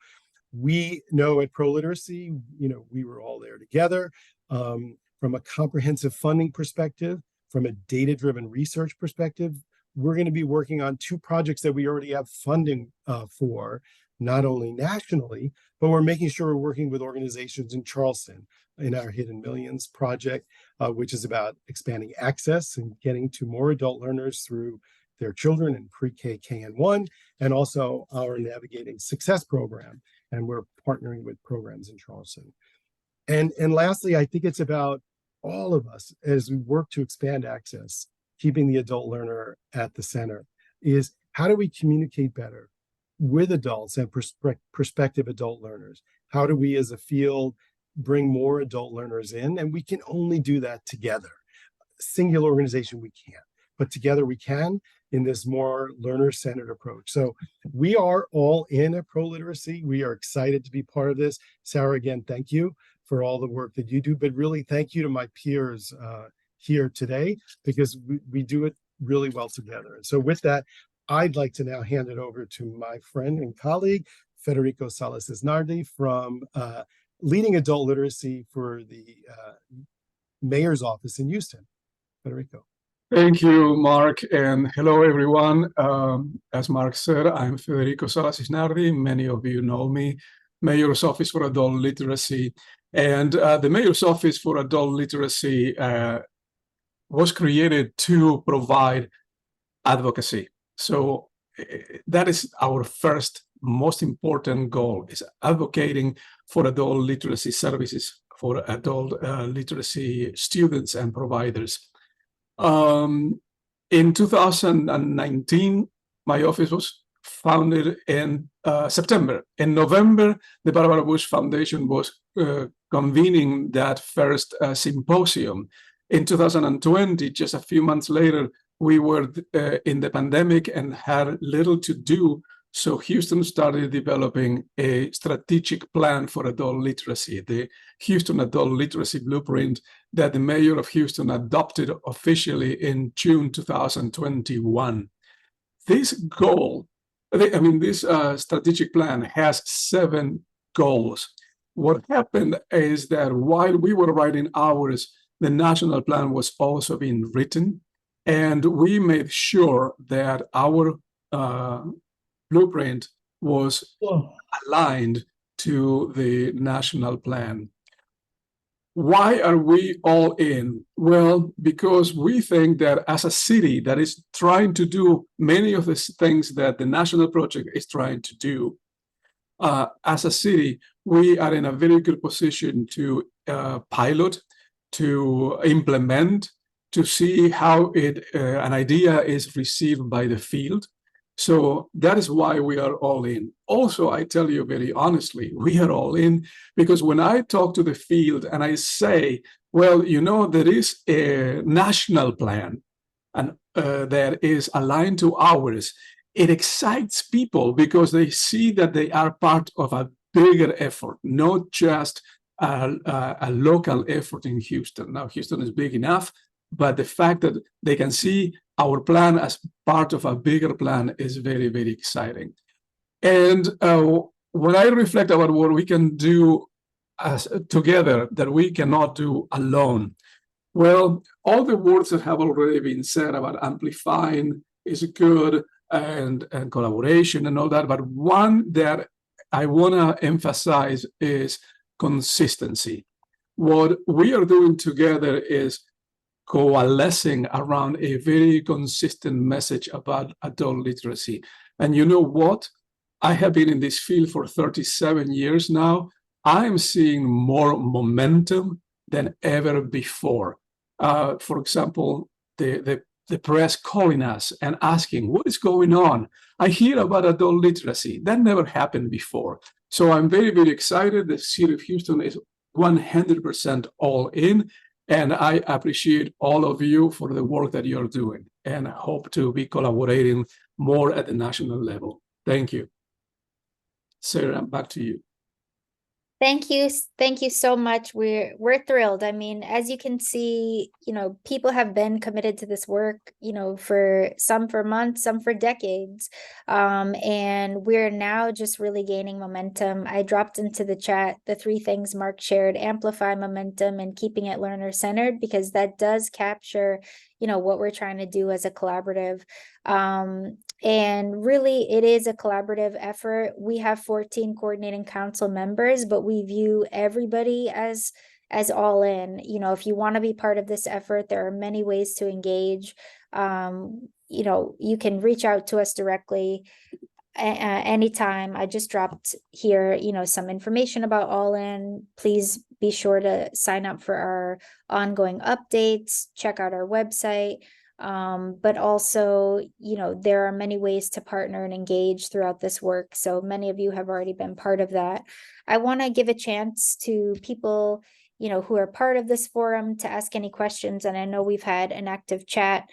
we know at ProLiteracy, we were all there together from a comprehensive funding perspective, from a data-driven research perspective. We're going to be working on 2 projects that we already have funding for, not only nationally, but we're making sure we're working with organizations in Charleston in our Hidden Millions project, which is about expanding access and getting to more adult learners through their children in pre-K, KN1, and also our Navigating Success program. And we're partnering with programs in Charleston. And lastly, I think it's about all of us as we work to expand access, keeping the adult learner at the center, is how do we communicate better with adults and prospective adult learners? How do we as a field bring more adult learners in? And we can only do that together. Singular organization, we can't, but together we can in this more learner-centered approach. So we are all in at ProLiteracy. We are excited to be part of this. Sarah, again, thank you for all the work that you do, but really thank you to my peers here today, because we do it really well together. And so with that, I'd like to now hand it over to my friend and colleague, Federico Salas-Isnardi, from leading adult literacy for the mayor's office in Houston. Federico. Thank you, Mark, and hello, everyone. As Mark said, I'm Federico Salas-Isnardi. Many of you know me, Mayor's Office for Adult Literacy. And the Mayor's Office for Adult Literacy was created to provide advocacy. So that is our first most important goal, is advocating for adult literacy services for adult literacy students and providers. In 2019, my office was founded in September. In November, the Barbara Bush Foundation was convening that first symposium. In 2020, just a few months later, we were in the pandemic and had little to do. So Houston started developing a strategic plan for adult literacy, the Houston Adult Literacy Blueprint that the mayor of Houston adopted officially in June 2021. This goal, this strategic plan has 7 goals. what happened is that while we were writing ours, the national plan was also being written, and we made sure that our blueprint was aligned to the national plan. Why are we all in? Well, because we think that as a city that is trying to do many of the things that the national project is trying to do, as a city, we are in a very good position to pilot, to implement, to see how an idea is received by the field. So that is why we are all in. Also, I tell you very honestly, we are all in because when I talk to the field and I say, well, you know, there is a national plan and that is aligned to ours, it excites people because they see that they are part of a bigger effort, not just a local effort in Houston. Now, Houston is big enough, but the fact that they can see our plan as part of a bigger plan is very, very exciting. And when I reflect about what we can do together that we cannot do alone, well, all the words that have already been said about amplifying is good and collaboration and all that, but one that I want to emphasize is consistency. What we are doing together is coalescing around a very consistent message about adult literacy. And you know what? I have been in this field for 37 years now. I'm seeing more momentum than ever before. For example, the press calling us and asking, what is going on? I hear about adult literacy. That never happened before. So I'm very, very excited. The city of Houston is 100% all in. And I appreciate all of you for the work that you're doing and hope to be collaborating more at the national level. Thank you. Sarah, back to you. Thank you. Thank you so much. We're thrilled. I mean, as you can see, you know, people have been committed to this work, you know, for months, some for decades. And we're now just really gaining momentum. I dropped into the chat the 3 things Mark shared: amplify momentum and keeping it learner centered, because that does capture, you know, what we're trying to do as a collaborative. And really, it is a collaborative effort. We have 14 coordinating council members, but we view everybody as all in. You know, if you want to be part of this effort, there are many ways to engage. You know, you can reach out to us directly anytime. I just dropped here, you know, some information about All In. Please be sure to sign up for our ongoing updates, check out our website. But also, you know, there are many ways to partner and engage throughout this work. So many of you have already been part of that. I want to give a chance to people, you know, who are part of this forum to ask any questions. And I know we've had an active chat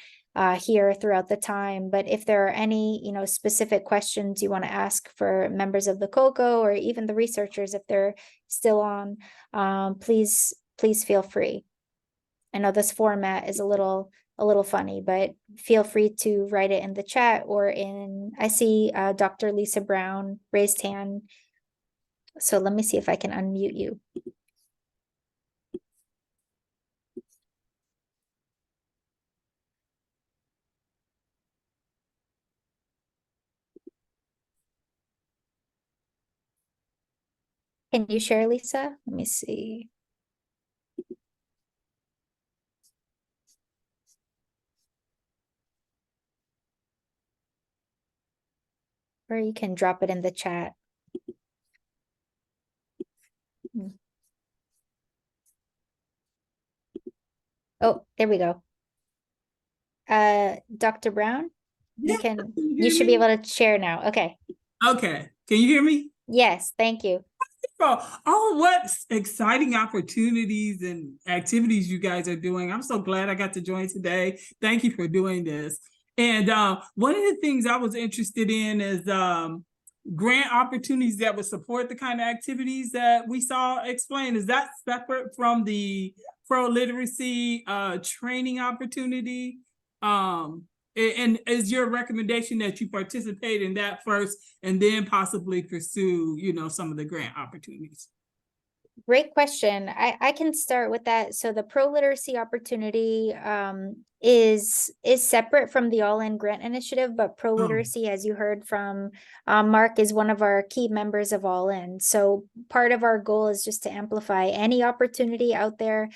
here throughout the time, but if there are any, you know, specific questions you want to ask for members of the COCO or even the researchers, if they're still on, please feel free. I know this format is a little funny, but feel free to write it in the chat or I see Dr. Lisa Brown raised hand. So let me see if I can unmute you. Can you share, Lisa? Let me see. Or you can drop it in the chat. Oh, there we go. Dr. Brown, you should be able to share now. Okay. Okay. Can you hear me? Yes, thank you. Oh, what exciting opportunities and activities you guys are doing. I'm so glad I got to join today. Thank you for doing this. And one of the things I was interested in is grant opportunities that would support the kind of activities that we saw explained. Is that separate from the pro-literacy training opportunity? And is your recommendation that you participate in that first and then possibly pursue, you know, some of the grant opportunities? Great question. I can start with that. So the pro literacy opportunity is separate from the All In Grant Initiative, but pro literacy, as you heard from Mark, is one of our key members of All In. So part of our goal is just to amplify any opportunity out there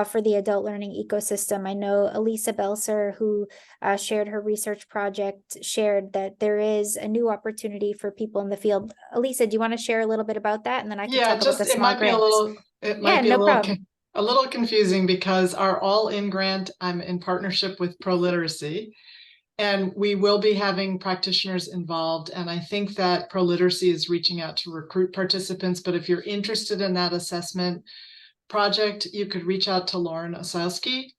for the adult learning ecosystem. I know Elisa Belser, who shared her research project, shared that there is a new opportunity for people in the field. Elisa, do you want to share a little bit about that? And then I can talk about the it small might be grants. it might be no a little problem. a little confusing because our All In grant, I'm in partnership with Pro Literacy, and we will be having practitioners involved. And I think that Pro Literacy is reaching out to recruit participants. But if you're interested in that assessment project, you could reach out to Lauren Osowski.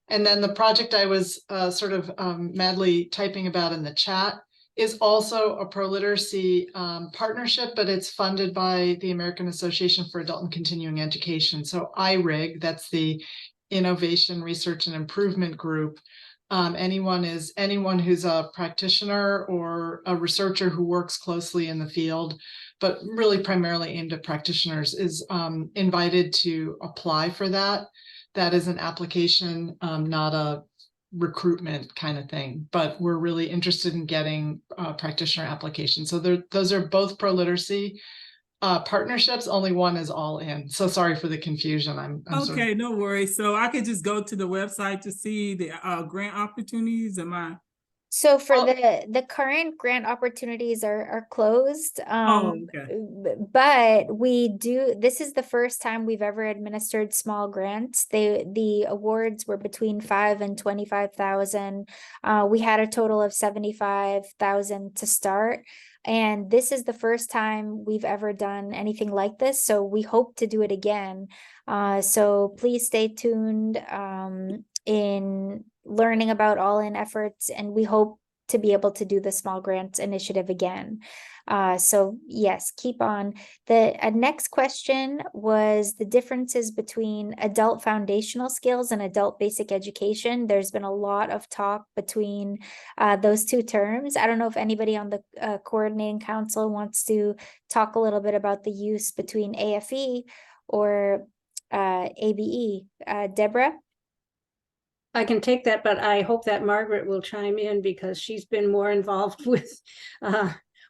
And then the project I was madly typing about in the chat is also a pro literacy partnership, but it's funded by the American Association for Adult and Continuing Education. So IRIG, that's the Innovation, Research, and Improvement Group. Anyone who's a practitioner or a researcher who works closely in the field, but really primarily aimed at practitioners, is invited to apply for that. That is an application, not a recruitment kind of thing, but we're really interested in getting practitioner applications. So those are both pro literacy partnerships. Only one is All In. So sorry for the confusion. I'm okay, no worries. So I could just go to the website to see the grant opportunities. So for the current grant opportunities are closed. But this is the first time we've ever administered small grants. The awards were between 5,000 and 25,000. We had a total of 75,000 to start. And this is the first time we've ever done anything like this. So we hope to do it again. So please stay tuned in learning about All In efforts, and we hope to be able to do the small grants initiative again. So yes, keep on. The next question was the differences between adult foundational skills and adult basic education. There's been a lot of talk between those two terms. I don't know if anybody on the coordinating council wants to talk a little bit about the use between AFE or ABE. Deborah? I can take that, but I hope that Margaret will chime in because she's been more involved with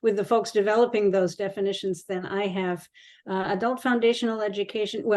the folks developing those definitions than I have. Adult foundational education,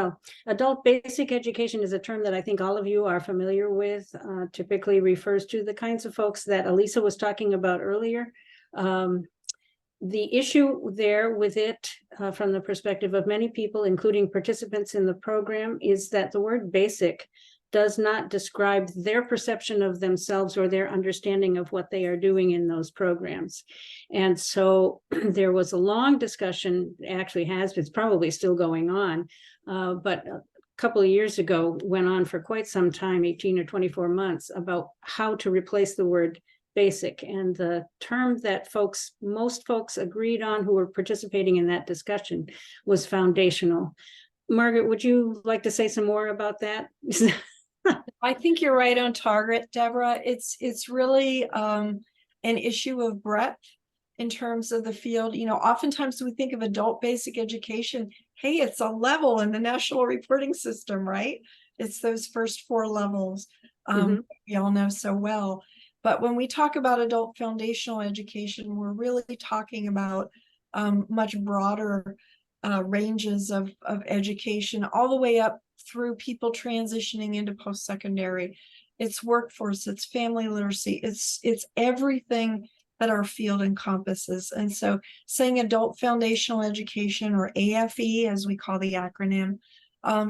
adult basic education is a term that I think all of you are familiar with, typically refers to the kinds of folks that Elisa was talking about earlier. The issue there with it, from the perspective of many people, including participants in the program, is that the word basic does not describe their perception of themselves or their understanding of what they are doing in those programs. And so there was a long discussion, actually it's probably still going on, but a couple of years ago went on for quite some time, 18 or 24 months, about how to replace the word basic. And the term that most folks agreed on who were participating in that discussion was foundational. Margaret, would you like to say some more about that? I think you're right on target, Deborah. It's really an issue of breadth in terms of the field. Oftentimes we think of adult basic education. Hey, it's a level in the national reporting system, right? It's those first 4 levels we all know so well. But when we talk about adult foundational education, we're really talking about much broader ranges of education, all the way up through people transitioning into post-secondary. It's workforce, it's family literacy, it's everything that our field encompasses. And so saying adult foundational education, or AFE as we call the acronym,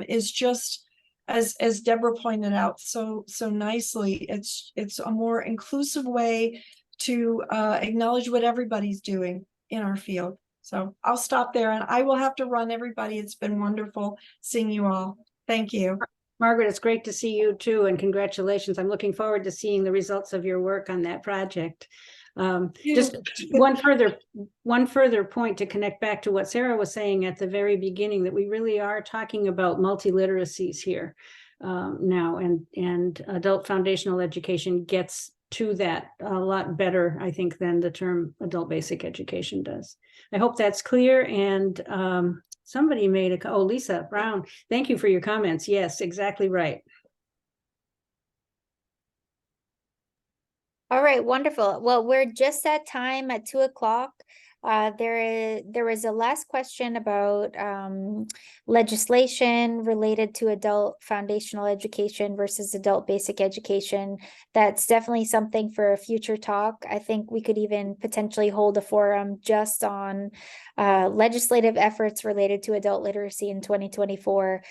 is just, as Deborah pointed out so nicely, it's a more inclusive way to acknowledge what everybody's doing in our field. So I'll stop there, and I will have to run, everybody. It's been wonderful seeing you all. Thank you. Margaret, it's great to see you too, and congratulations. I'm looking forward to seeing the results of your work on that project. Just one further point to connect back to what Sarah was saying at the very beginning, that we really are talking about multiliteracies here now, and adult foundational education gets to that a lot better, I think, than the term adult basic education does. I hope that's clear, and somebody made a, oh, Lisa Brown, thank you for your comments. Yes, exactly right. All right, wonderful. Well, we're just at time at 2 o'clock. There was a last question about legislation related to adult foundational education versus adult basic education. That's definitely something for a future talk. I think we could even potentially hold a forum just on legislative efforts related to adult literacy in 2024,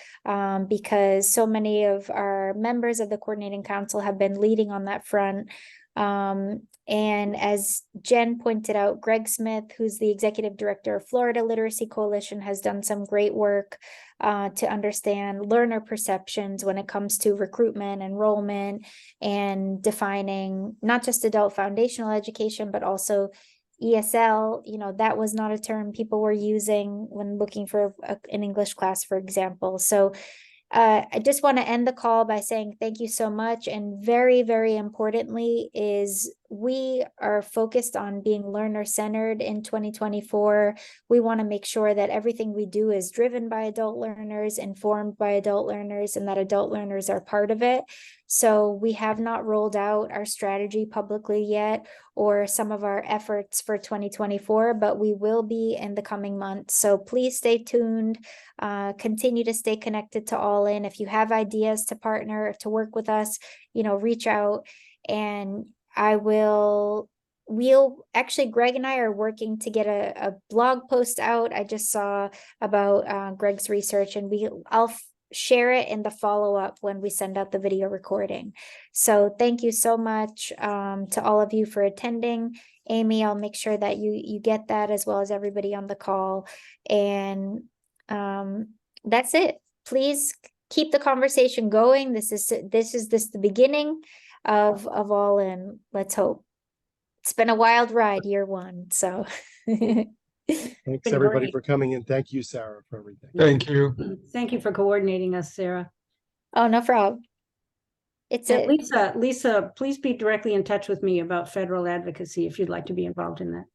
because so many of our members of the Coordinating Council have been leading on that front. And as Jen pointed out, Greg Smith, who's the executive director of Florida Literacy Coalition, has done some great work to understand learner perceptions when it comes to recruitment, enrollment, and defining not just adult foundational education, but also ESL. You know, that was not a term people were using when looking for an English class, for example. So I just want to end the call by saying thank you so much. And very, very importantly is we are focused on being learner-centered in 2024. We want to make sure that everything we do is driven by adult learners, informed by adult learners, and that adult learners are part of it. So we have not rolled out our strategy publicly yet or some of our efforts for 2024, but we will be in the coming months. So please stay tuned. Continue to stay connected to All In. If you have ideas to partner, to work with us, you know, reach out, and we'll actually, Greg and I are working to get a blog post out. I just saw about Greg's research, and I'll share it in the follow-up when we send out the video recording. So thank you so much to all of you for attending. Amy, I'll make sure that you get that, as well as everybody on the call. And that's it. Please keep the conversation going. This is the beginning of All In. Let's hope. It's been a wild ride, year one. So Thanks everybody for coming in. Thank you, Sarah, for everything. Thank you. Thank you for coordinating us, Sarah. Oh, no problem. It's And Lisa, please be directly in touch with me about federal advocacy if you'd like to be involved in that.